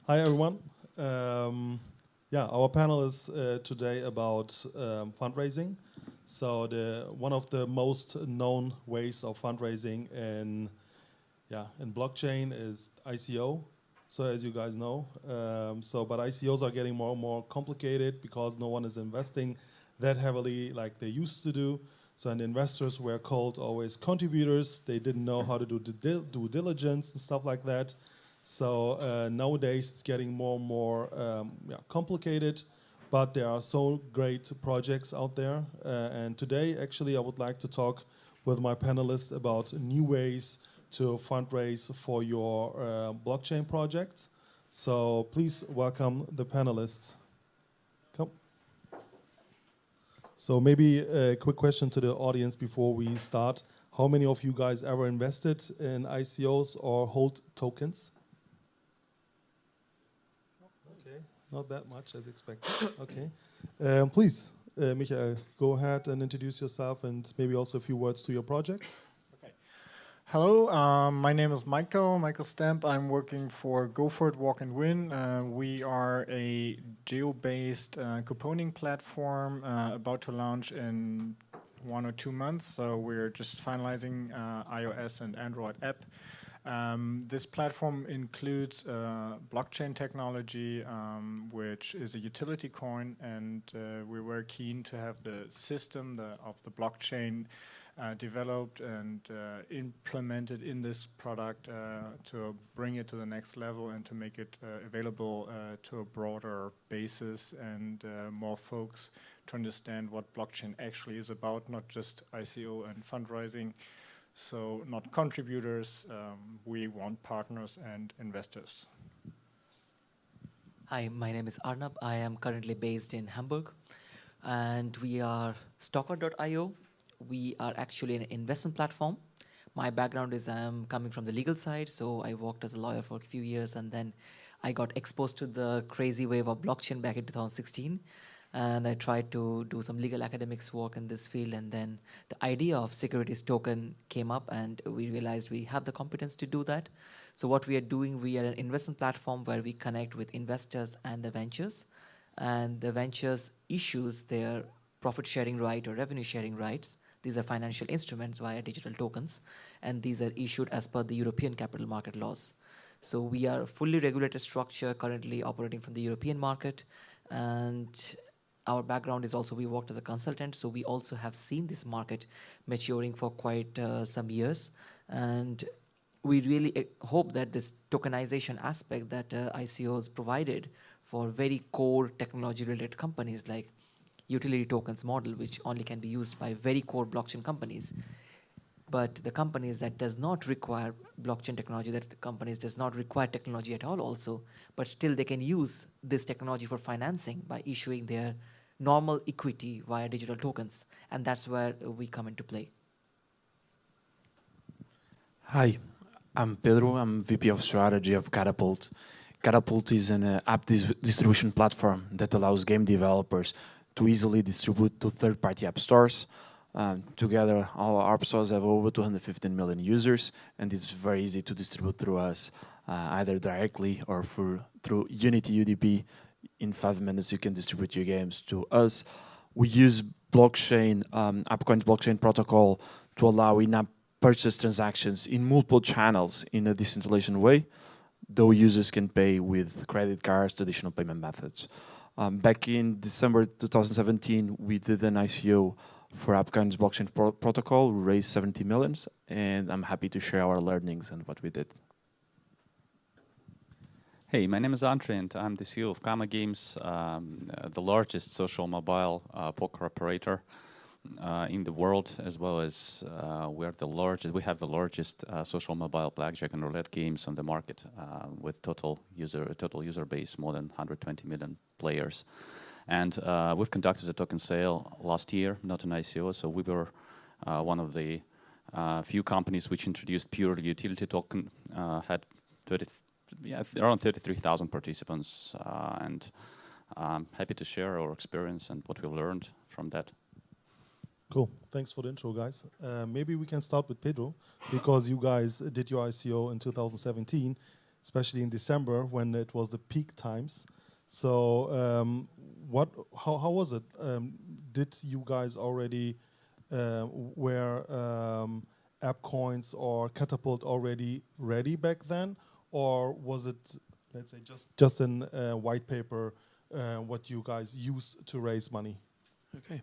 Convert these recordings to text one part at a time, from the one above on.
Hi, everyone. Yeah, our panel is today about fundraising. So one of the most known ways of fundraising in blockchain is ICO. So as you guys know, but ICOs are getting more and more complicated because no one is investing that heavily like they used to do. So and investors were called always contributors. They didn't know how to do due diligence and stuff like that. So nowadays it's getting more and more complicated, but there are so great projects out there. And today, actually, I would like to talk with my panelists about new ways to fundraise for your blockchain projects. So please welcome the panelists. Come. So maybe a quick question to the audience before we start. How many of you guys ever invested in ICOs or hold tokens? Not that much as expected. Okay. Please, Michael, go ahead and introduce yourself and maybe also a few words to your project. Okay. Hello, my name is Michael Stamp. I'm working for GoForIt, Walk&Win. We are a geo-based couponing platform about to launch in 1 or 2 months. So we're just finalizing iOS and Android app. This platform includes blockchain technology, which is a utility coin, and we're very keen to have the system of the blockchain developed and implemented in this product to bring it to the next level and to make it available to a broader basis and more folks to understand what blockchain actually is about, not just ICO and fundraising. So not contributors, we want partners and investors. Hi, my name is Arnab. I am currently based in Hamburg, and we are STOKR.io. We are actually an investment platform. My background is I'm coming from the legal side, so I worked as a lawyer for a few years, and then I got exposed to the crazy wave of blockchain back in 2016. And I tried to do some legal academics work in this field, and then the idea of securities token came up, and we realized we have the competence to do that. So what we are doing, we are an investment platform where we connect with investors and the ventures, and the ventures issues their profit sharing right or revenue sharing rights. These are financial instruments via digital tokens, and these are issued as per the European capital market laws. So we are a fully regulated structure currently operating from the European market, and our background is also we worked as a consultant, so we also have seen this market maturing for quite some years. And we really hope that this tokenization aspect that ICOs provided for very core technology-related companies like utility tokens model, which only can be used by very core blockchain companies. But the companies that does not require blockchain technology, that the companies does not require technology at all also, but still they can use this technology for financing by issuing their normal equity via digital tokens. And that's where we come into play. Hi, I'm Pedro. I'm VP of Strategy of Catappult. Catappult is an app distribution platform that allows game developers to easily distribute to third-party app stores. Together, our app stores have over 215 million users, and it's very easy to distribute through us, either directly or through Unity UDP. In 5 minutes, you can distribute your games to us. We use blockchain, AppCoin's blockchain protocol to allow in-app purchase transactions in multiple channels in a decentralized way, though users can pay with credit cards, traditional payment methods. Back in December 2017, we did an ICO for AppCoin's blockchain protocol. We raised 70 million, and I'm happy to share our learnings and what we did. Hey, my name is Andre, and I'm the CEO of Kama Games, the largest social mobile poker operator in the world, as well as we have the largest social mobile blackjack and roulette games on the market, with total user base more than 120 million players. And we've conducted a token sale last year, not an ICO, so we were one of the few companies which introduced purely utility token, had around 33,000 participants, and I'm happy to share our experience and what we learned from that. Cool. Thanks for the intro, guys. Maybe we can start with Pedro, because you guys did your ICO in 2017. especially in December when it was the peak times. So how was it? Did you guys already were app coins or Catappult already ready back then, or was it, let's say, just in white paper what you guys used to raise money? Okay.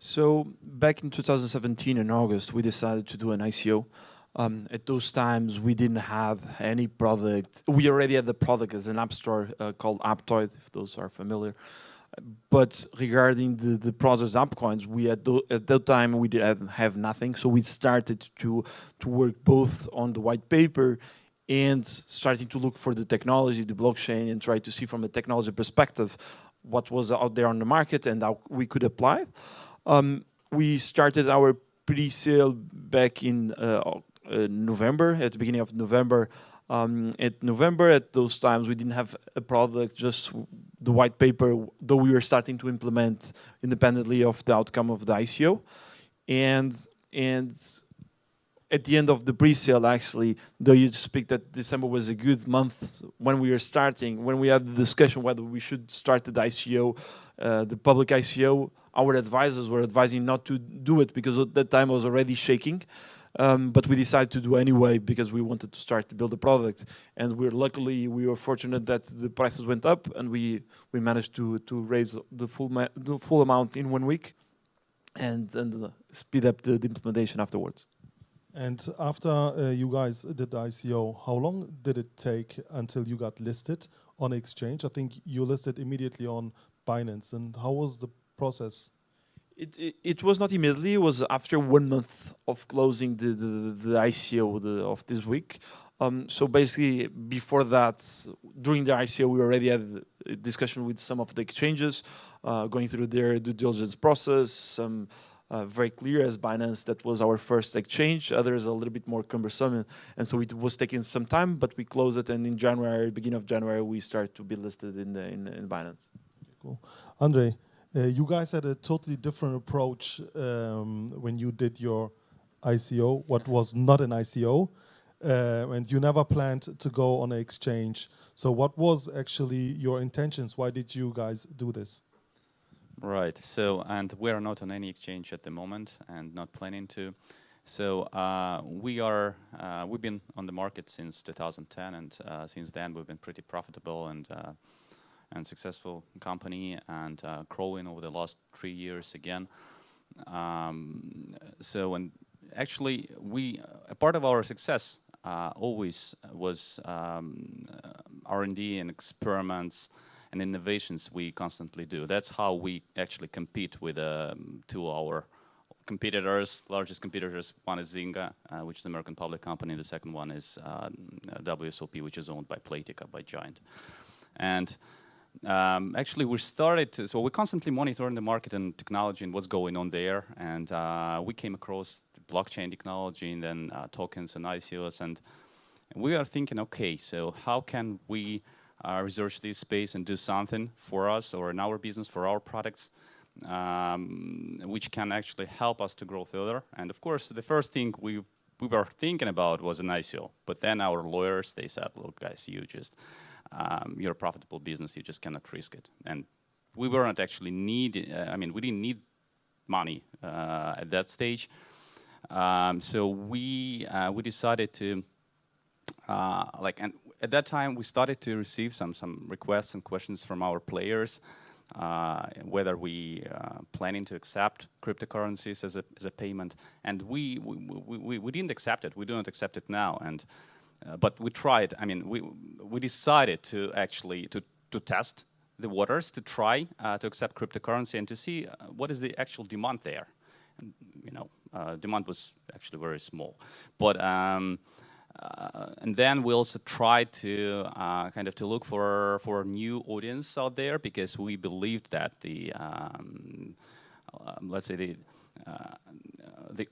So back in 2017 in August, we decided to do an ICO. At those times, we didn't have any product. We already had the product as an app store called Aptoid, if those are familiar. But regarding the process app coins, we had at that time we did have nothing. So we started to work both on the white paper and starting to look for the technology, the blockchain, and try to see from a technology perspective what was out there on the market and how we could apply. We started our pre-sale back in November, at the beginning of November. At those times, we didn't have a product, just the white paper, though we were starting to implement independently of the outcome of the ICO. And at the end of the pre-sale, actually, though you speak that December was a good month when we were starting, when we had the discussion whether we should start the ICO, the public ICO, our advisors were advising not to do it because at that time I was already shaking. But we decided to do anyway because we wanted to start to build a product. And we were fortunate that the prices went up and we managed to raise the full amount in 1 week and speed up the implementation afterwards. And after you guys did the ICO, how long did it take until you got listed on exchange? I think you listed immediately on Binance. And how was the process? It was not immediately. It was after 1 month of closing the ICO of this week. So basically, before that, during the ICO, we already had a discussion with some of the exchanges, going through their due diligence process. Some very clear as Binance, that was our first exchange. Others a little bit more cumbersome, and so it was taking some time. But we closed it, and in January, beginning of January, we started to be listed in Binance. Cool, Andre. You guys had a totally different approach when you did your ICO, what was not an ICO, and you never planned to go on an exchange. So what was actually your intentions? Why did you guys do this? Right. So, and we are not on any exchange at the moment and not planning to. So we've been on the market since 2010, and since then we've been pretty profitable and successful company, and growing over the last 3 years again. So, and actually, a part of our success always was R&D and experiments and innovations we constantly do. That's how we actually compete with our competitors, largest competitors. One is Zynga, which is an American public company. The second one is WSOP, which is owned by Playtika, by Giant. And actually, so we constantly monitoring the market and technology and what's going on there. And we came across blockchain technology and then tokens and ICOs. And we are thinking, okay, so how can we research this space and do something for us or in our business, for our products, which can actually help us to grow further. And of course, the first thing we were thinking about was an ICO. But then our lawyers, they said, look, guys, you're a profitable business, you just cannot risk it. And we weren't actually we didn't need money at that stage. So we decided to, and at that time we started to receive some requests and questions from our players, whether we planning to accept cryptocurrencies as a payment. And we didn't accept it. We do not accept it now. And but we tried. We decided to actually to test the waters, to try to accept cryptocurrency and to see what is the actual demand there. And, demand was actually very small. But and then we also tried to to look for a new audience out there, because we believed that the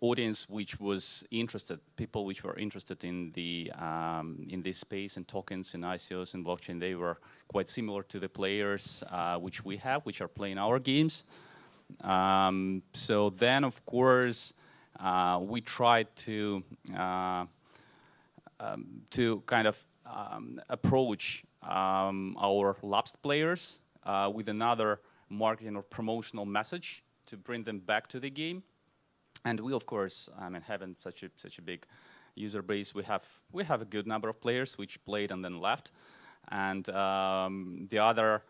audience which was interested, people which were interested in this space and tokens and ICOs and blockchain, they were quite similar to the players which we have, which are playing our games. So then, of course, we tried to approach our lapsed players with another marketing or promotional message to bring them back to the game. And we, of course, I mean, having such a big user base, we have a good number of players which played and then left. And the other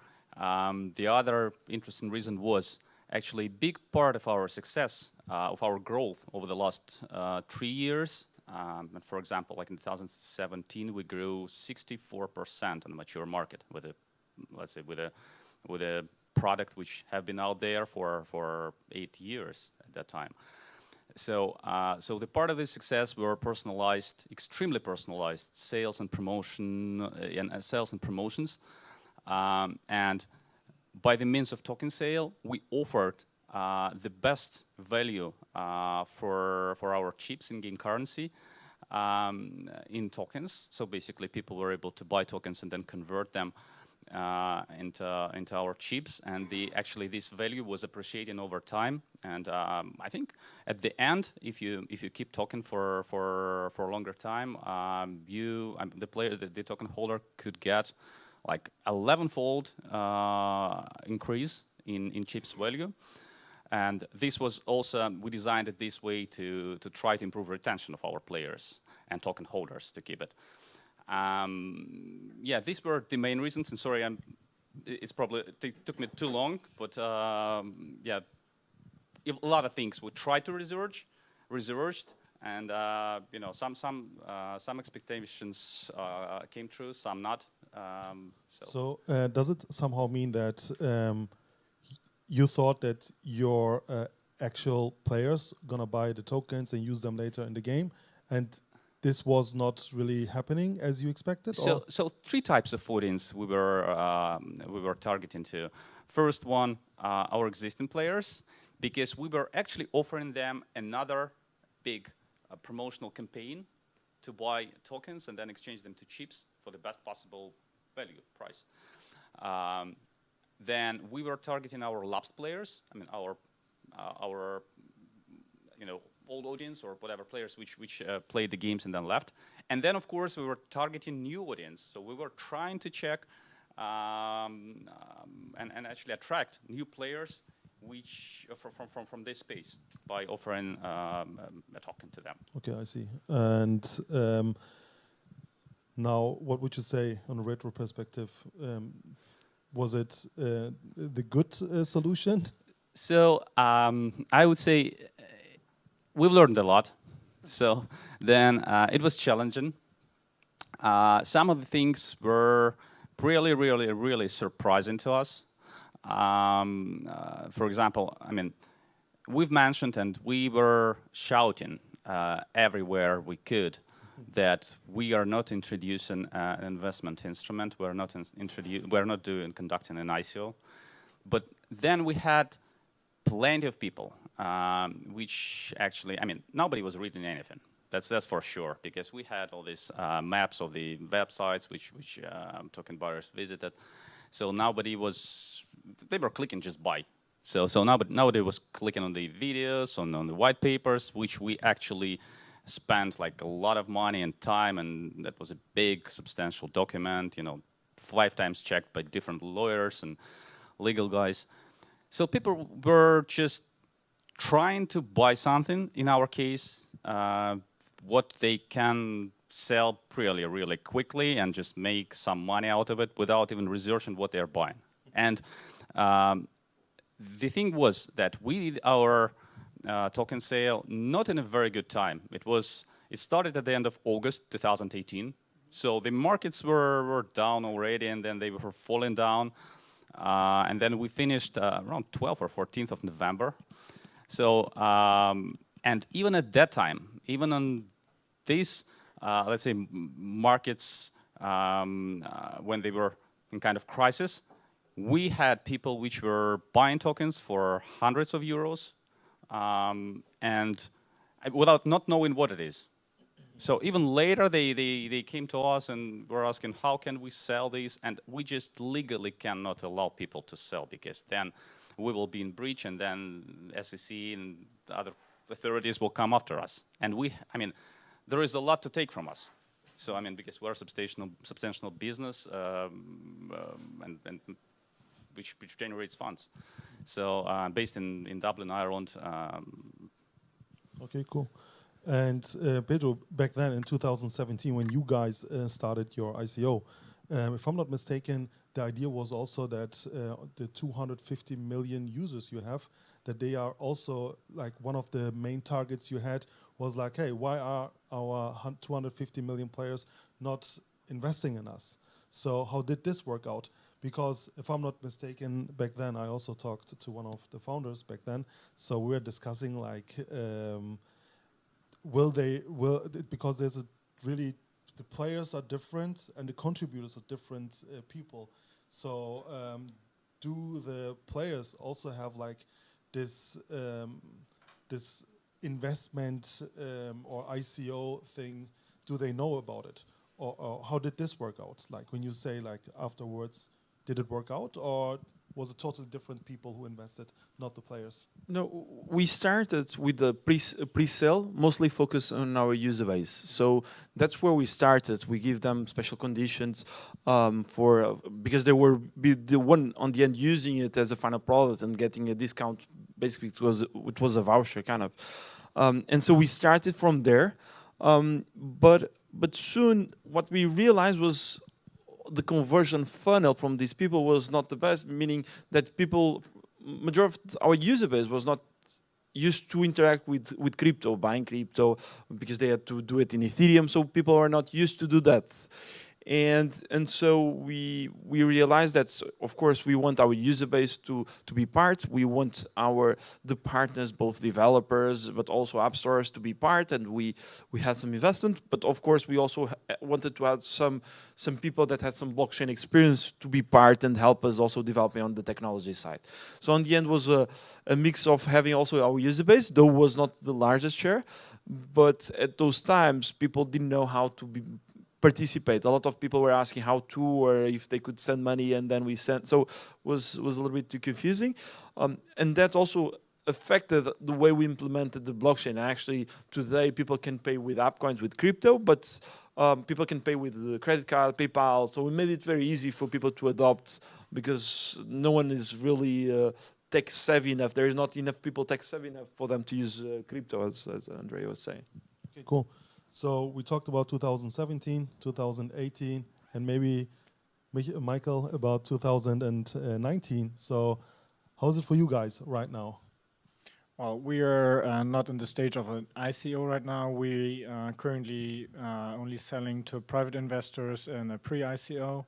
interesting reason was actually a big part of our success, of our growth over the last 3 years. And for example, like in 2017, we grew 64% on the mature market with a, let's say, with a product which have been out there for 8 years at that time. So, so the part of the success were personalized, extremely personalized sales and promotion sales and promotions, and by the means of token sale, we offered the best value for our chips in game currency in tokens. So basically, people were able to buy tokens and then convert them into our chips, and actually this value was appreciating over time. And I think at the end, if you keep token for a longer time, the token holder could get like 11-fold increase in chips value. And this was also, we designed it this way to try to improve retention of our players and token holders to keep it. Yeah, these were the main reasons, and sorry, it's probably took me too long, but yeah, a lot of things we tried to researched, and you know, some expectations came true, some not. So does it somehow mean that you thought that your actual players gonna buy the tokens and use them later in the game, and this was not really happening as you expected? So 3 types of audience we were targeting to. First one, our existing players, because we were actually offering them another big promotional campaign to buy tokens and then exchange them to chips for the best possible value price. Then we were targeting our lapsed players. I mean, our you know, old audience or whatever players which played the games and then left. And then, of course, we were targeting new audience. So we were trying to check and actually attract new players which from this space by offering a token to them. Okay, I see. And now, what would you say on a retro perspective? Was it the good solution? So I would say we've learned a lot. So then it was challenging. Some of the things were really surprising to us. For example, I mean, we've mentioned and we were shouting everywhere we could that we are not introducing an investment instrument. We're not conducting an ICO. But then we had plenty of people, which actually, I mean, nobody was reading anything. That's for sure, because we had all these maps of the websites which token buyers visited. So nobody was, they were clicking just buy. So nobody was clicking on the videos, on the white papers, which we actually spent like a lot of money and time, and that was a big, substantial document, you know, 5 times checked by different lawyers and legal guys. So people were just trying to buy something, in our case, what they can sell really quickly and just make some money out of it without even researching what they're buying. And the thing was that we did our token sale not in a very good time. It started at the end of August 2018. So the markets were down already, and then they were falling down. And then we finished around 12th or 14th of November. So, and even at that time, even on these, let's say, markets, when they were in kind of crisis, we had people which were buying tokens for hundreds of euros, and without not knowing what it is. So even later, they came to us and were asking, how can we sell these? And we just legally cannot allow people to sell, because then we will be in breach, and then SEC and other authorities will come after us. And I mean, there is a lot to take from us. So I mean, because we're a substantial business, and which generates funds. So based in Dublin, Ireland. Okay, cool. And Pedro, back then in 2017, when you guys started your ICO, if I'm not mistaken, the idea was also that the 250 million users you have, that they are also like one of the main targets you had was like, hey, why are our 250 million players not investing in us? So how did this work out? Because if I'm not mistaken, back then I also talked to one of the founders back then. So we were discussing like, because there's a really, the players are different and the contributors are different people. So do the players also have like this this investment or ICO thing? Do they know about it, or how did this work out? Like when you say like afterwards, did it work out, or was it totally different people who invested, not the players? No, we started with the pre-sale, mostly focused on our user base. So that's where we started. We give them special conditions because they were the one on the end using it as a final product and getting a discount. Basically, it was a voucher kind of, and so we started from there. But soon, what we realized was the conversion funnel from these people was not the best, meaning that majority of our user base was not used to interact with crypto, buying crypto, because they had to do it in Ethereum, so people are not used to do that. And so we realized that, of course, we want our user base to be part. We want the partners, both developers but also app stores, to be part. And we had some investment, but of course we also wanted to add some people that had some blockchain experience to be part and help us also developing on the technology side. So in the end was a mix of having also our user base, though was not the largest share, but at those times people didn't know how to participate. A lot of people were asking how to, or if they could send money, and then we sent. So was a little bit too confusing, and that also affected the way we implemented the blockchain. Actually, today people can pay with app coins with crypto, but people can pay with the credit card, PayPal. So we made it very easy for people to adopt, because no one is really tech savvy enough. There is not enough people tech savvy enough for them to use crypto, as Andre was saying. Okay, cool. So we talked about 2017, 2018, and maybe Michael about 2019. So how's it for you guys right now? Well, we are not in the stage of an ICO right now. We are currently only selling to private investors in a pre-ICO.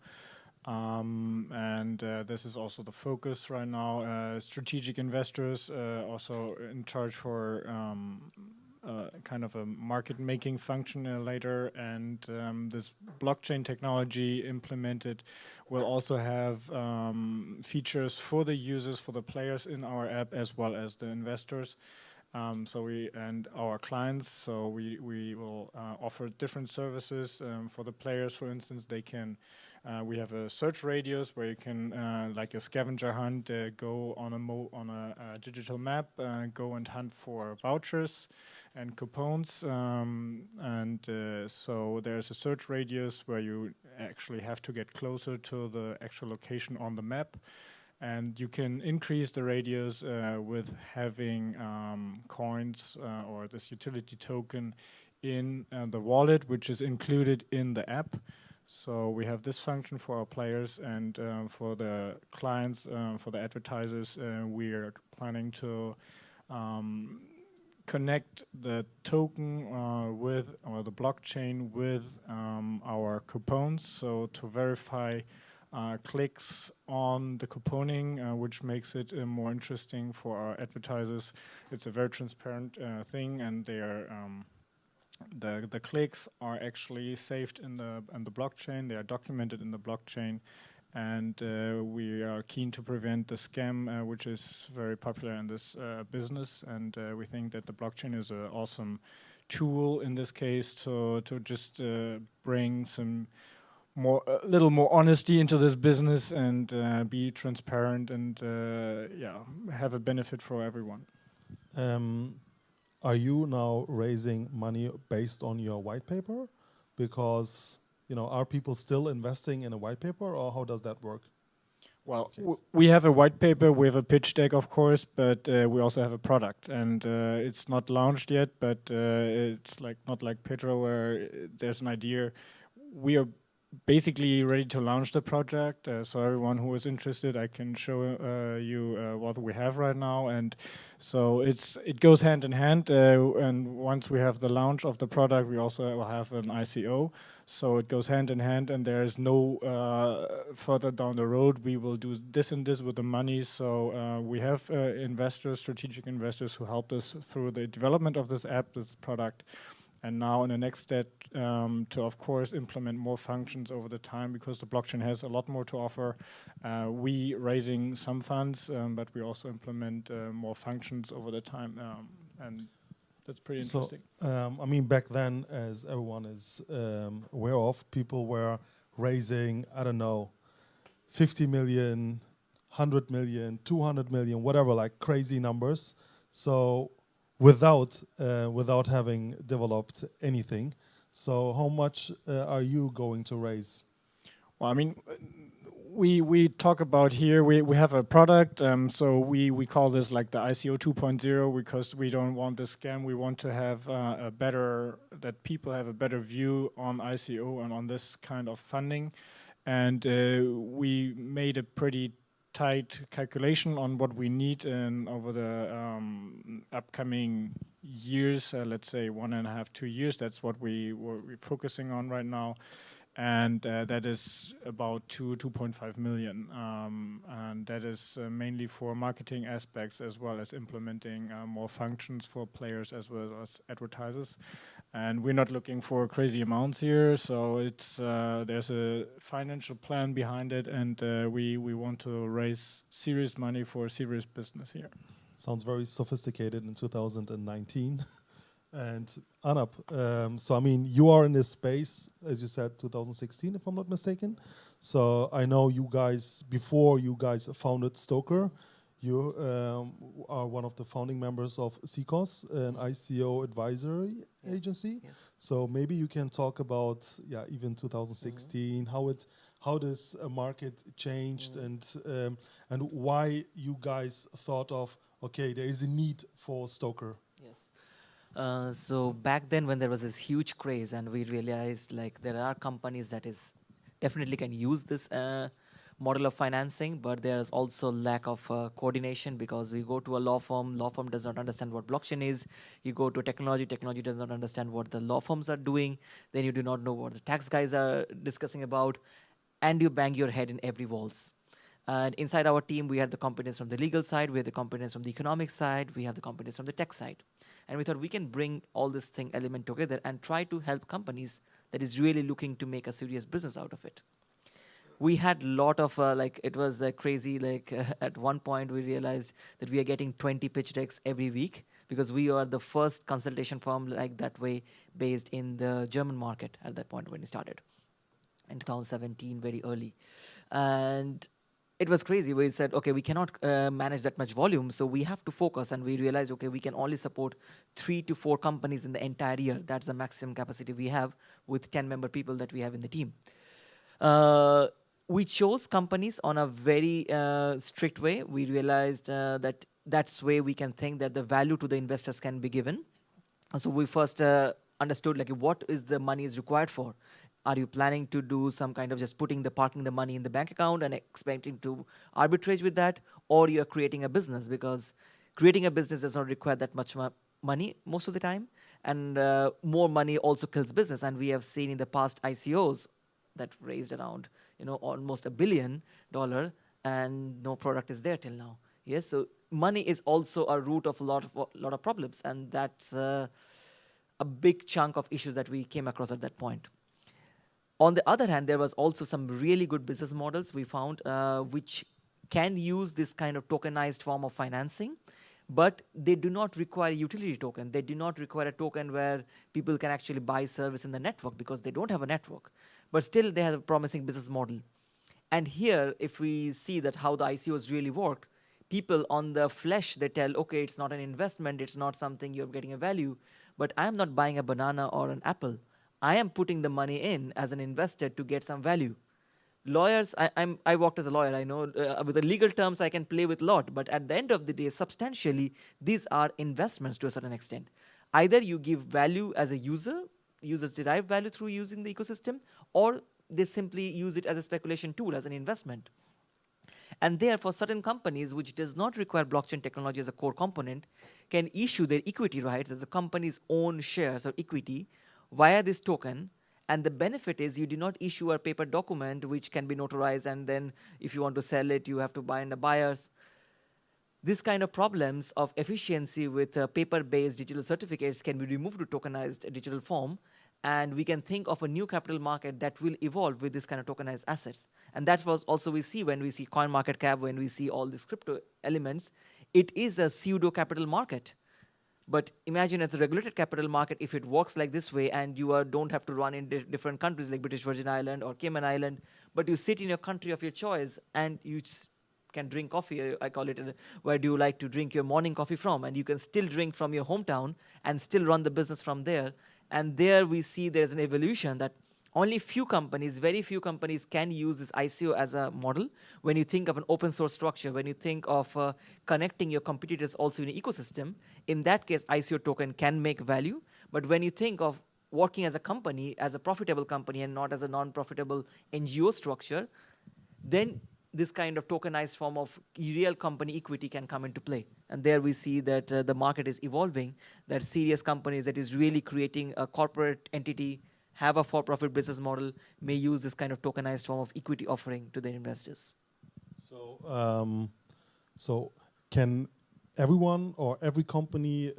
And this is also the focus right now. Strategic investors also in charge for kind of a market-making function later, and this blockchain technology implemented will also have features for the users, for the players in our app, as well as the investors. So we and our clients. So we will offer different services for the players. For instance, they can. We have a search radius where you can, like a scavenger hunt, go on a digital map, go and hunt for vouchers and coupons. So there's a search radius where you actually have to get closer to the actual location on the map. And you can increase the radius with having coins or this utility token in the wallet, which is included in the app. So we have this function for our players, and for the clients, for the advertisers, we are planning to connect the token or the blockchain with our coupons, so to verify clicks on the couponing, which makes it more interesting for our advertisers. It's a very transparent thing, and they are the clicks are actually saved in the blockchain. They are documented in the blockchain, and we are keen to prevent the scam, which is very popular in this business. And we think that the blockchain is an awesome tool in this case to just bring some a little more honesty into this business, and be transparent, and have a benefit for everyone. Are you now raising money based on your white paper? Because, are people still investing in a white paper, or how does that work? Well, Case. we have a white paper, we have a pitch deck, of course, but we also have a product, and it's not launched yet. But it's not like Pedro, where there's an idea. We are basically ready to launch the project. So everyone who is interested, I can show you what we have right now, and so it goes hand in hand. And once we have the launch of the product, we also will have an ICO. So it goes hand in hand, and there is no further down the road, we will do this and this with the money. So we have investors, strategic investors, who helped us through the development of this app, this product. And now in the next step, to of course implement more functions over the time, because the blockchain has a lot more to offer. We raising some funds, but we also implement more functions over the time, and that's pretty interesting. So, back then, as everyone is aware of, people were raising, I don't know, 50 million, 100 million, 200 million, whatever, like crazy numbers. So without having developed anything. So how much are you going to raise? Well, we talk about here, we have a product, so we call this like the ICO 2.0, because we don't want the scam. We want to have that people have a better view on ICO and on this kind of funding. And we made a pretty tight calculation on what we need over the upcoming years, let's say 1.5, 2 years. That's what we're focusing on right now. And that is about 2.5 million. And that is mainly for marketing aspects, as well as implementing more functions for players as well as advertisers. And we're not looking for crazy amounts here. So it's there's a financial plan behind it, and we want to raise serious money for serious business here. Sounds very sophisticated in 2019. And Arnab, so you are in this space, as you said, 2016, if I'm not mistaken. So I know you guys, before you guys founded STOKR, you are one of the founding members of SECOS, an ICO advisory agency. Yes. So maybe you can talk about, even 2016, how this market changed, and why you guys thought of, okay, there is a need for STOKR. Yes. So back then, when there was this huge craze, and we realized there are companies that definitely can use this model of financing, but there's also lack of coordination, because we go to a law firm does not understand what blockchain is. You go to technology does not understand what the law firms are doing. Then you do not know what the tax guys are discussing about, and you bang your head in every walls. And inside our team, we had the competence from the legal side, we had the competence from the economic side, we have the competence from the tech side. And we thought we can bring all this element together and try to help companies that is really looking to make a serious business out of it. We had a lot of, it was crazy, at one point we realized that we are getting 20 pitch decks every week, because we are the first consultation firm like that way based in the German market at that point when we started in 2017, very early. And it was crazy. We said, okay, we cannot manage that much volume, so we have to focus. And we realized, okay, we can only support 3 to 4 companies in the entire year. That's the maximum capacity we have with 10-member people that we have in the team. We chose companies on a very strict way. We realized that's where we can think that the value to the investors can be given. So we first understood what is the money is required for. Are you planning to do some kind of just parking the money in the bank account and expecting to arbitrage with that? Or you're creating a business, because creating a business does not require that much money most of the time. And more money also kills business. And we have seen in the past ICOs that raised around almost $1 billion, and no product is there till now. Yes, so money is also a root of a lot of problems, and that's a big chunk of issues that we came across at that point. On the other hand, there was also some really good business models we found which can use this kind of tokenized form of financing, but they do not require a utility token. They do not require a token where people can actually buy service in the network, because they don't have a network. But still, they have a promising business model. And here, if we see that how the ICOs really work, people on the flesh, they tell, okay, it's not an investment, it's not something you're getting a value, but I'm not buying a banana or an apple. I am putting the money in as an investor to get some value. Lawyers, I worked as a lawyer. I know with the legal terms I can play with a lot, but at the end of the day, substantially, these are investments to a certain extent. Either you give value as a user, users derive value through using the ecosystem, or they simply use it as a speculation tool, as an investment. And therefore, certain companies which does not require blockchain technology as a core component can issue their equity rights as the company's own shares or equity via this token. And the benefit is you do not issue a paper document which can be notarized, and then if you want to sell it, you have to bind the buyers. This kind of problems of efficiency with paper-based digital certificates can be removed to tokenized digital form, and we can think of a new capital market that will evolve with this kind of tokenized assets. And that was also we see when we see coin market cap, when we see all these crypto elements, it is a pseudo capital market. But imagine it's a regulated capital market if it works like this way, and you don't have to run in different countries like British Virgin Island or Cayman Island, but you sit in your country of your choice and you can drink coffee. I call it, where do you like to drink your morning coffee from? And you can still drink from your hometown and still run the business from there. And there we see there's an evolution that only few companies, very few companies can use this ICO as a model. When you think of an open source structure, when you think of connecting your competitors also in an ecosystem, in that case, ICO token can make value. But when you think of working as a company, as a profitable company and not as a non-profitable NGO structure, then this kind of tokenized form of real company equity can come into play. And there we see that the market is evolving, that serious companies that is really creating a corporate entity, have a for-profit business model, may use this kind of tokenized form of equity offering to their investors. So can everyone or every company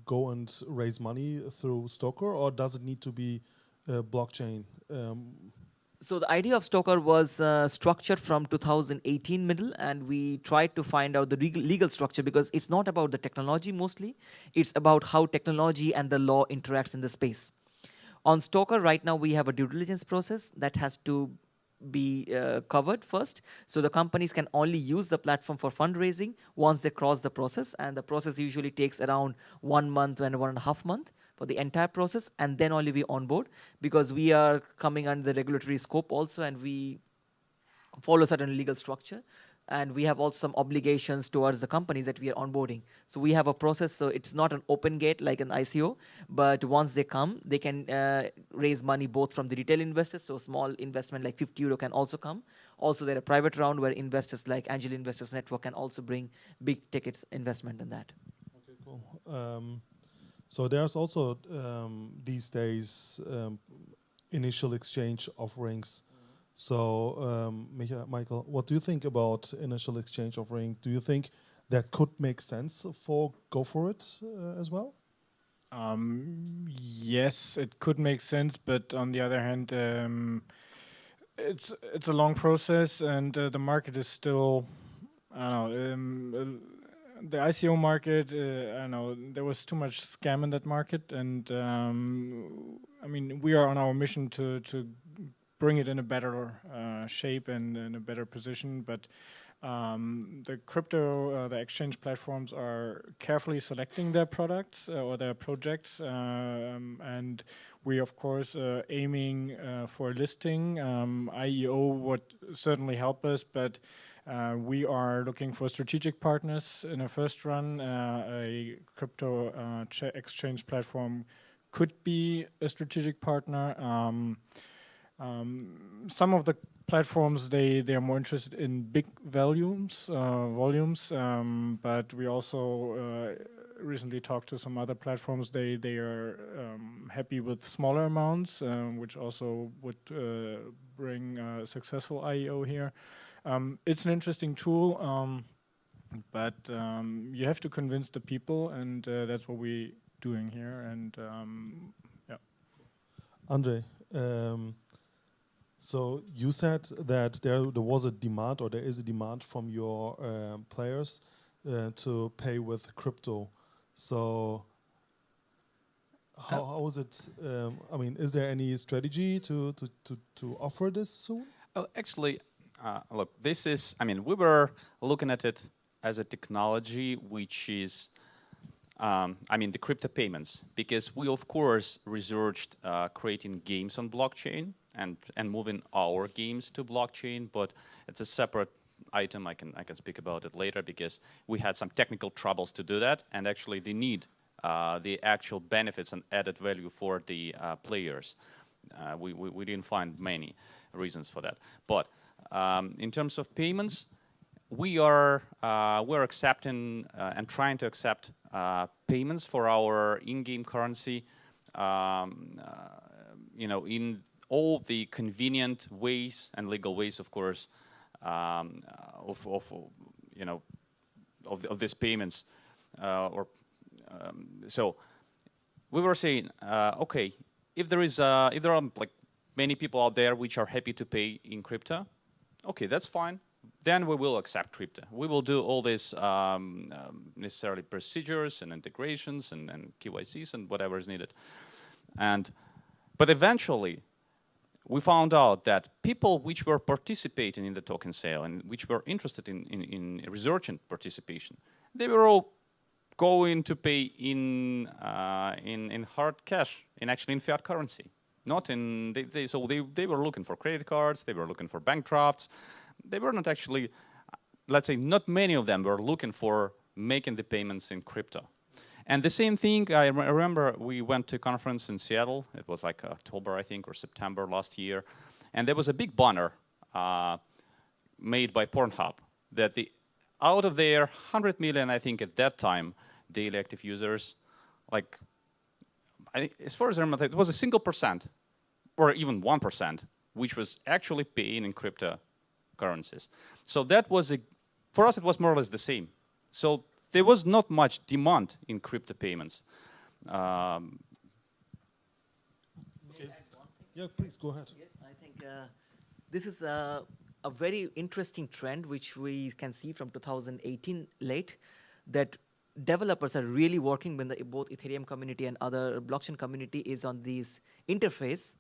go and raise money through STOKR, or does it need to be blockchain? So the idea of STOKR was structured from 2018 middle, and we tried to find out the legal structure, because it's not about the technology mostly, it's about how technology and the law interacts in the space. On STOKR right now, we have a due diligence process that has to be covered first. So the companies can only use the platform for fundraising once they cross the process, and the process usually takes around 1 month and 1.5 months for the entire process, and then only we onboard, because we are coming under the regulatory scope also, and we follow certain legal structure, and we have also some obligations towards the companies that we are onboarding. So we have a process, so it's not an open gate like an ICO, but once they come, they can raise money both from the retail investors, so small investment like 50 euro can also come. Also there are private round where investors like Angel Investors Network can also bring big tickets investment in that. Okay, cool. So there's also these days initial exchange offerings. So Michael, what do you think about initial exchange offering? Do you think that could make sense for GoForIt as well? Yes, it could make sense, but on the other hand, it's a long process, and the market is still, I don't know, the ICO market, I don't know, there was too much scam in that market, and I mean, we are on our mission to bring it in a better shape and in a better position, but the crypto, the exchange platforms are carefully selecting their products or their projects, and we of course aiming for listing. IEO would certainly help us, but we are looking for strategic partners in a first run. A crypto exchange platform could be a strategic partner. Some of the platforms, they are more interested in big volumes, but we also recently talked to some other platforms. They are happy with smaller amounts, which also would bring a successful IEO here. It's an interesting tool, but you have to convince the people, and that's what we're doing here. And yeah. Andre, so you said that there was a demand, or there is a demand from your players to pay with crypto. So how is it? I mean, is there any strategy to offer this soon? Oh, actually, look, this is, I mean, we were looking at it as a technology which is I mean the crypto payments, because we of course researched creating games on blockchain and moving our games to blockchain, but it's a separate item. I can speak about it later, because we had some technical troubles to do that, and actually they need the actual benefits and added value for the players. We didn't find many reasons for that. But in terms of payments, we're accepting and trying to accept payments for our in-game currency, in all the convenient ways and legal ways, of course, of these payments. So we were saying, okay, if there are like many people out there which are happy to pay in crypto, okay, that's fine. Then we will accept crypto. We will do all these necessarily procedures and integrations and KYCs and whatever is needed. But eventually, we found out that people which were participating in the token sale and which were interested in researching participation, they were all going to pay in hard cash, actually in fiat currency, not in. They were looking for credit cards, they were looking for bank drafts. They were not actually, let's say, not many of them were looking for making the payments in crypto. And the same thing, I remember we went to a conference in Seattle. It was like October, I think, or September last year. And there was a big banner made by Pornhub that out of their 100 million, I think at that time, daily active users, like, as far as I remember, it was a single percent, or even 1%, which was actually paying in cryptocurrencies. So that was for us, it was more or less the same. So there was not much demand in crypto payments. Okay. Yeah, please go ahead. Yes, I think this is a very interesting trend which we can see from 2018 late, that developers are really working when both Ethereum community and other blockchain community is on this interface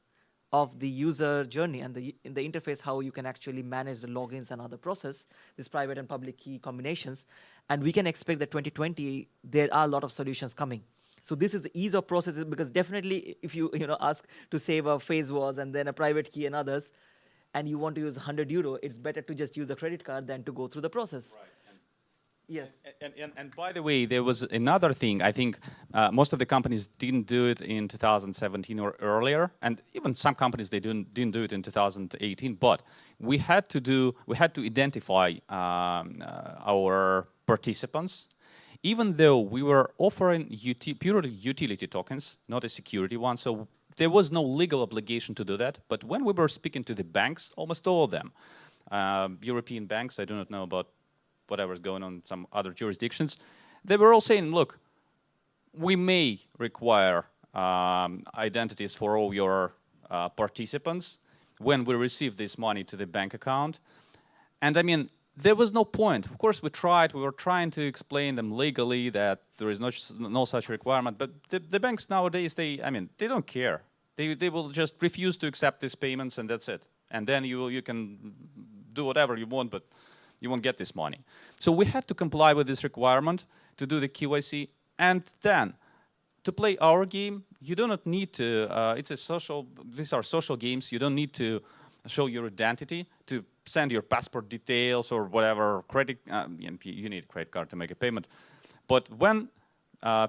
of the user journey, and in the interface how you can actually manage the logins and other process, this private and public key combinations. And we can expect that 2020, there are a lot of solutions coming. So this is the ease of processes, because definitely if you ask to save a phase was and then a private key and others, and you want to use 100 euro, it's better to just use a credit card than to go through the process. Right. Yes. And by the way, there was another thing. I think most of the companies didn't do it in 2017 or earlier, and even some companies they didn't do it in 2018. But we had to identify our participants, even though we were offering purely utility tokens, not a security one. So there was no legal obligation to do that. But when we were speaking to the banks, almost all of them, European banks, I do not know about whatever's going on in some other jurisdictions, they were all saying, look, we may require identities for all your participants when we receive this money to the bank account. And I mean, there was no point. Of course, we were trying to explain them legally that there is no such requirement, but the banks nowadays, they don't care. They will just refuse to accept these payments, and that's it. And then you can do whatever you want, but you won't get this money. So we had to comply with this requirement to do the KYC, and then to play our game, you do not need to. These are social games. You don't need to show your identity to send your passport details or whatever credit. You need a credit card to make a payment. But when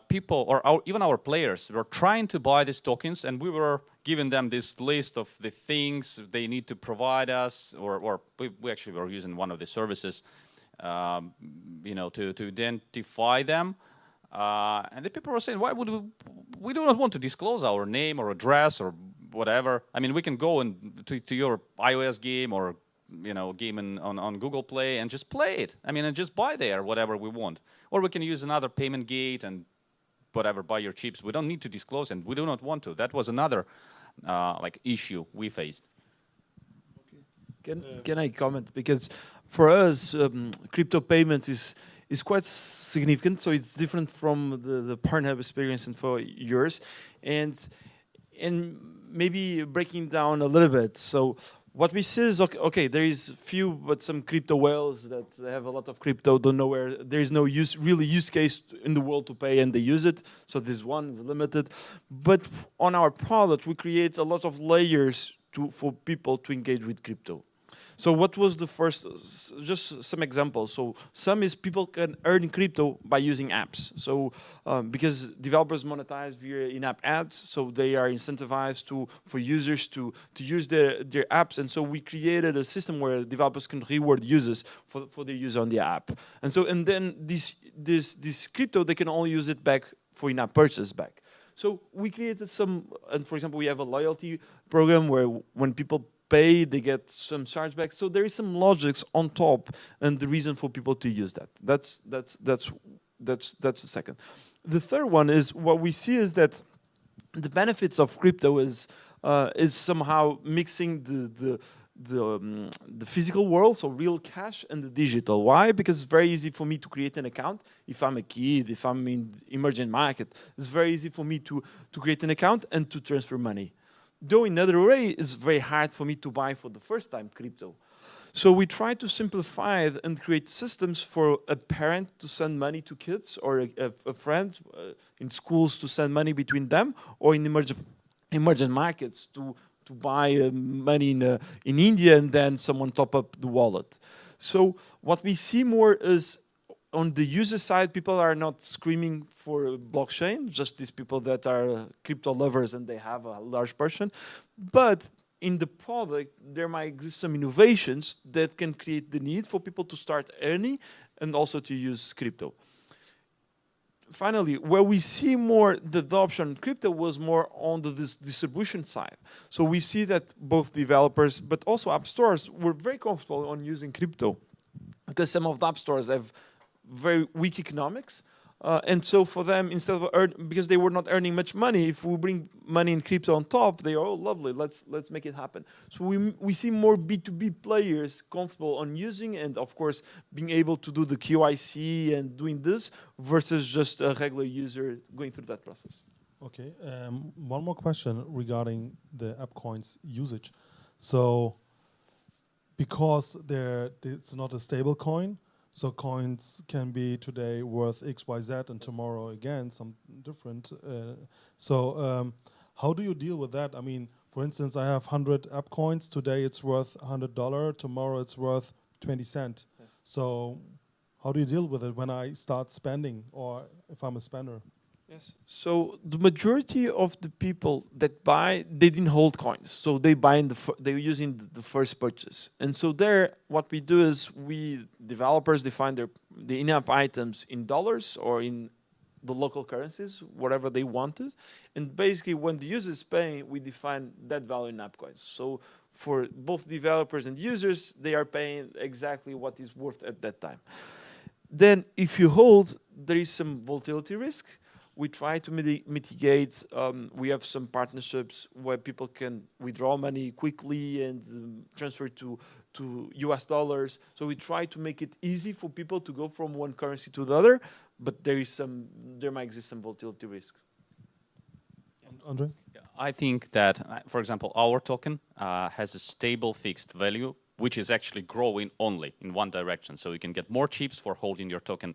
people or even our players were trying to buy these tokens, and we were giving them this list of the things they need to provide us, or we actually were using one of the services, to identify them. And the people were saying, why would we do not want to disclose our name or address or whatever. I mean, we can go to your iOS game or game on Google Play and just play it. I mean, and just buy there whatever we want. Or we can use another payment gate and whatever, buy your chips. We don't need to disclose, and we do not want to. That was another issue we faced. Can I comment? Because for us, crypto payments is quite significant. So it's different from the Pornhub experience and for yours, and maybe breaking down a little bit. So what we see is, okay, there is few, but some crypto whales that have a lot of crypto, don't know where, there is no really use case in the world to pay, and they use it. So this one is limited. But on our product, we create a lot of layers for people to engage with crypto. So what was the first, just some examples. So some is people can earn crypto by using apps. So because developers monetize via in-app ads, so they are incentivized for users to use their apps. And so we created a system where developers can reward users for their use on the app. And then this crypto, they can only use it back for in-app purchase back. So we created some, and for example, we have a loyalty program where when people pay, they get some chargeback. So there is some logics on top, and the reason for people to use that. That's the second. The third one is what we see is that the benefits of crypto is somehow mixing the physical world, so real cash, and the digital. Why? Because it's very easy for me to create an account. If I'm a kid, if I'm in emerging market, it's very easy for me to create an account and to transfer money. Though in another way, it's very hard for me to buy for the first time crypto. So we try to simplify it and create systems for a parent to send money to kids, or a friend in schools to send money between them, or in emerging markets to buy money in India, and then someone top up the wallet. So what we see more is, on the user side, people are not screaming for blockchain, just these people that are crypto lovers and they have a large portion. But in the product, there might exist some innovations that can create the need for people to start earning and also to use crypto. Finally, where we see more the adoption of crypto was more on the distribution side. So we see that both developers, but also app stores, were very comfortable on using crypto, because some of the app stores have very weak economics. And so for them, instead of because they were not earning much money, if we bring money in crypto on top, they are, oh, lovely, let's make it happen. So we see more B2B players comfortable on using, and of course, being able to do the QIC and doing this, versus just a regular user going through that process. Okay, one more question regarding the AppCoins usage. So because it's not a stable coin, so coins can be today worth XYZ and tomorrow again some different. So how do you deal with that? I mean, for instance, I have 100 app coins. Today it's worth $100. Tomorrow it's worth 20 cents. Yes. So how do you deal with it when I start spending, or if I'm a spender? Yes. So the majority of the people that buy, they didn't hold coins. So they buy they're using the first purchase. And so there, what we do is we developers define the in-app items in dollars or in the local currencies, whatever they wanted. And basically, when the user is paying, we define that value in app coins. So for both developers and users, they are paying exactly what is worth at that time. Then if you hold, there is some volatility risk. We try to mitigate. We have some partnerships where people can withdraw money quickly and transfer to US dollars. So we try to make it easy for people to go from one currency to the other, but there might exist some volatility risk. Andre? I think that, for example, our token has a stable fixed value, which is actually growing only in one direction. So you can get more chips for holding your token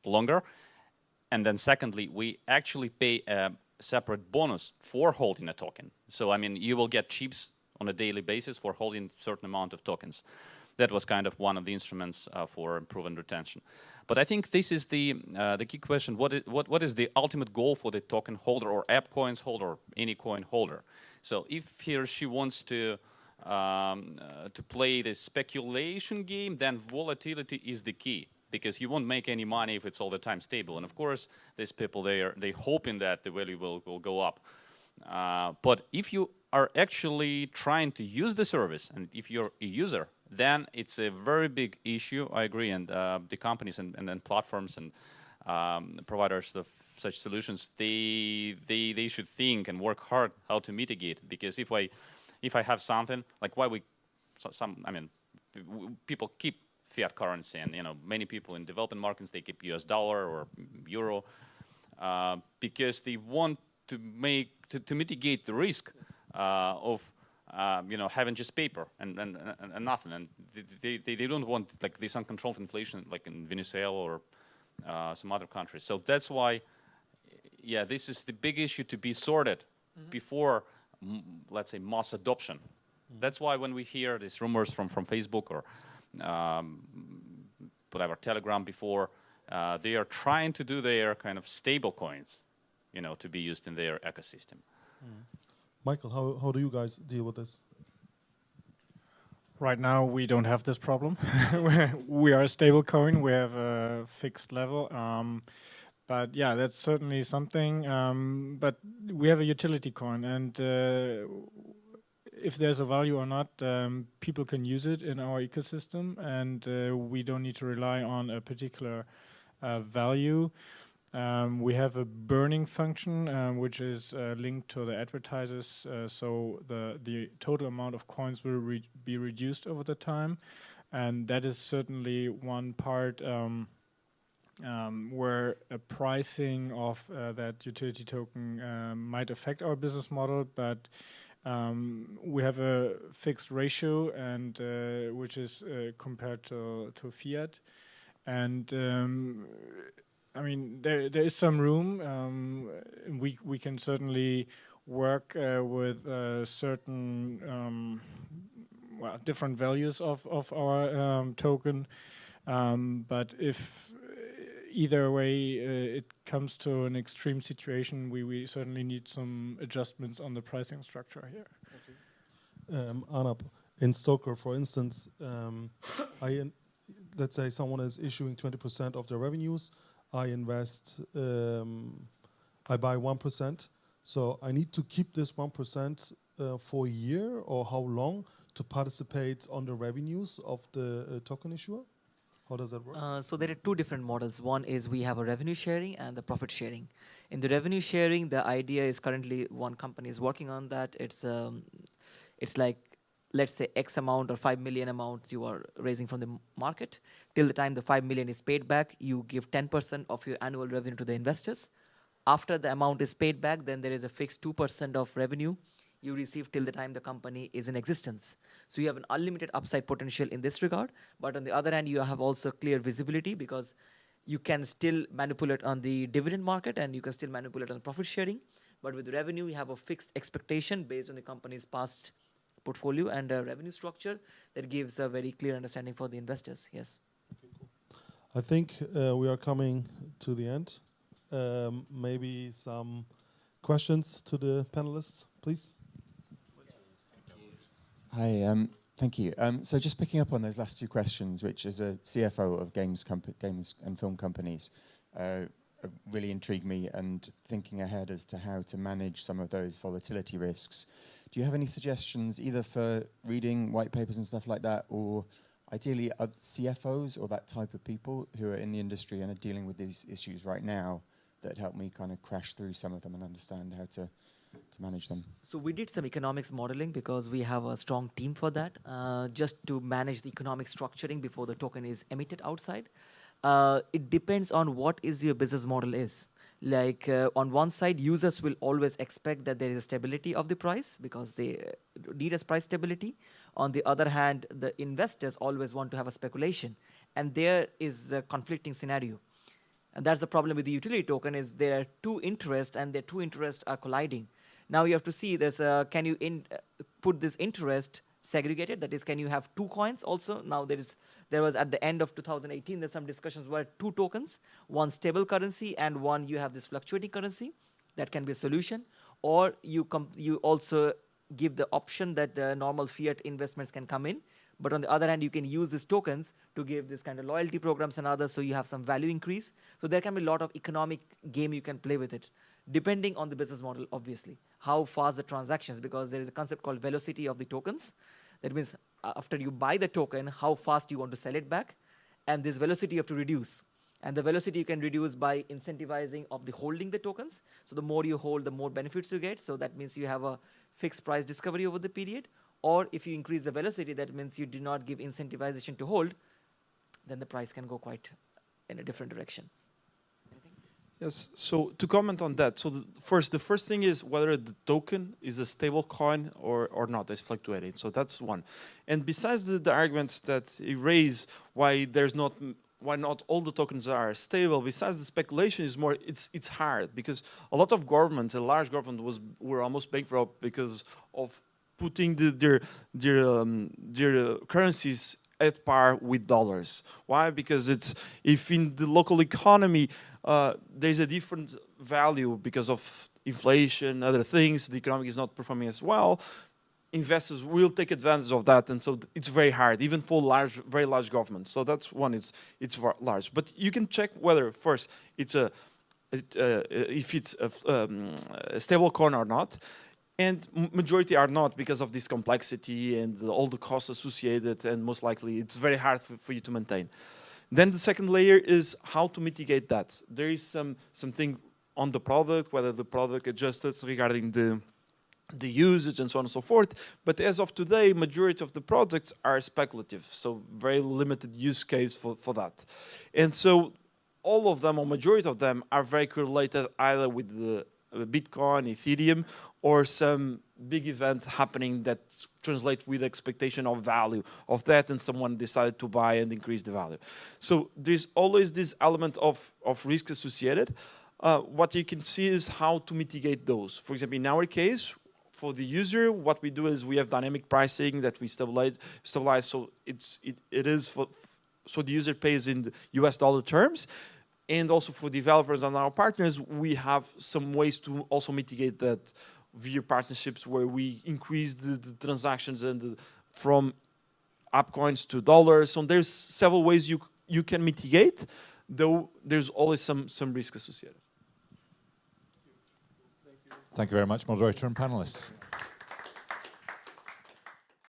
longer. And then secondly, we actually pay a separate bonus for holding a token. So, I mean, you will get chips on a daily basis for holding a certain amount of tokens. That was kind of one of the instruments for improving retention. But I think this is the key question. What is the ultimate goal for the token holder or app coins holder or any coin holder? So if he or she wants to play the speculation game, then volatility is the key, because you won't make any money if it's all the time stable. And of course, these people, they're hoping that the value will go up. But if you are actually trying to use the service, and if you're a user, then it's a very big issue. I agree, and the companies and platforms and providers of such solutions, they should think and work hard how to mitigate. Because if I have something like people keep fiat currency, and many people in developing markets, they keep US dollar or euro because they want to mitigate the risk of having just paper and nothing. And they don't want like this uncontrolled inflation like in Venezuela or some other countries. So that's why, yeah, this is the big issue to be sorted before, let's say, mass adoption. That's why when we hear these rumors from Facebook or whatever, Telegram before, they are trying to do their kind of stable coins, to be used in their ecosystem. Michael, how do you guys deal with this? Right now, we don't have this problem. We are a stable coin. We have a fixed level. But yeah, that's certainly something. But we have a utility coin, and if there's a value or not, people can use it in our ecosystem, and we don't need to rely on a particular value. We have a burning function, which is linked to the advertisers, so the total amount of coins will be reduced over the time, and that is certainly one part where a pricing of that utility token might affect our business model, but we have a fixed ratio, and which is compared to fiat, and I mean, there is some room. We can certainly work with certain different values of our token, but if either way it comes to an extreme situation, we certainly need some adjustments on the pricing structure here. Arnab, in STOKR, for instance, let's say someone is issuing 20% of their revenues. I invest, I buy 1%. So I need to keep this 1% for a year, or how long, to participate on the revenues of the token issuer? How does that work? So there are two different models. One is we have a revenue sharing and the profit sharing. In the revenue sharing, the idea is currently one company is working on that. It's like, let's say X amount or 5 million amounts you are raising from the market. Till the time the 5 million is paid back, you give 10% of your annual revenue to the investors. After the amount is paid back, then there is a fixed 2% of revenue you receive till the time the company is in existence. So you have an unlimited upside potential in this regard. But on the other hand, you have also clear visibility, because you can still manipulate on the dividend market and you can still manipulate on profit sharing. But with revenue, you have a fixed expectation based on the company's past portfolio and a revenue structure that gives a very clear understanding for the investors. Yes. Okay, cool. I think we are coming to the end. Maybe some questions to the panelists, please. Hi, thank you. So just picking up on those last two questions, which as a CFO of games and film companies, really intrigued me, and thinking ahead as to how to manage some of those volatility risks. Do you have any suggestions either for reading white papers and stuff like that, or ideally CFOs or that type of people who are in the industry and are dealing with these issues right now that help me kind of crash through some of them and understand how to manage them? So we did some economics modeling because we have a strong team for that, just to manage the economic structuring before the token is emitted outside. It depends on what is your business model is. Like on one side, users will always expect that there is a stability of the price because they need a price stability. On the other hand, the investors always want to have a speculation. And there is a conflicting scenario. And that's the problem with the utility token, is there are two interests and the two interests are colliding. Now you have to see this, can you put this interest segregated? That is, can you have two coins also? Now there was at the end of 2018, there's some discussions where two tokens, one stable currency and one you have this fluctuating currency. That can be a solution. Or you also give the option that the normal fiat investments can come in. But on the other hand, you can use these tokens to give this kind of loyalty programs and others, so you have some value increase. So there can be a lot of economic game you can play with it, depending on the business model, obviously. How fast the transactions, because there is a concept called velocity of the tokens. That means after you buy the token, how fast you want to sell it back. And this velocity you have to reduce. And the velocity you can reduce by incentivizing of the holding the tokens. So the more you hold, the more benefits you get. So that means you have a fixed price discovery over the period. Or if you increase the velocity, that means you do not give incentivization to hold, then the price can go quite in a different direction. Yes, so to comment on that, so the first thing is whether the token is a stable coin or not, is fluctuating. So that's one. And besides the arguments that you raise why not all the tokens are stable, besides the speculation is more, it's hard because a lot of governments, a large government were almost bankrupt because of putting their currencies at par with dollars. Why? Because if in the local economy there's a different value because of inflation, other things, the economy is not performing as well, investors will take advantage of that, and so it's very hard, even for very large governments. So that's one, it's large. But you can check whether, first, if it's a stable coin or not, and majority are not because of this complexity and all the costs associated, and most likely it's very hard for you to maintain. Then the second layer is how to mitigate that. There is something on the product, whether the product adjusts regarding the usage and so on and so forth. But as of today, majority of the products are speculative, so very limited use case for that. And so all of them, or majority of them, are very correlated either with the Bitcoin, Ethereum, or some big event happening that translates with expectation of value of that, and someone decided to buy and increase the value. So there's always this element of risk associated. What you can see is how to mitigate those. For example, in our case, for the user, what we do is we have dynamic pricing that we stabilize. So so the user pays in the US dollar terms. And also for developers and our partners, we have some ways to also mitigate that via partnerships where we increase the transactions and from app coins to dollars. So there's several ways you can mitigate, though there's always some risk associated. Thank you very much, moderator and panelists.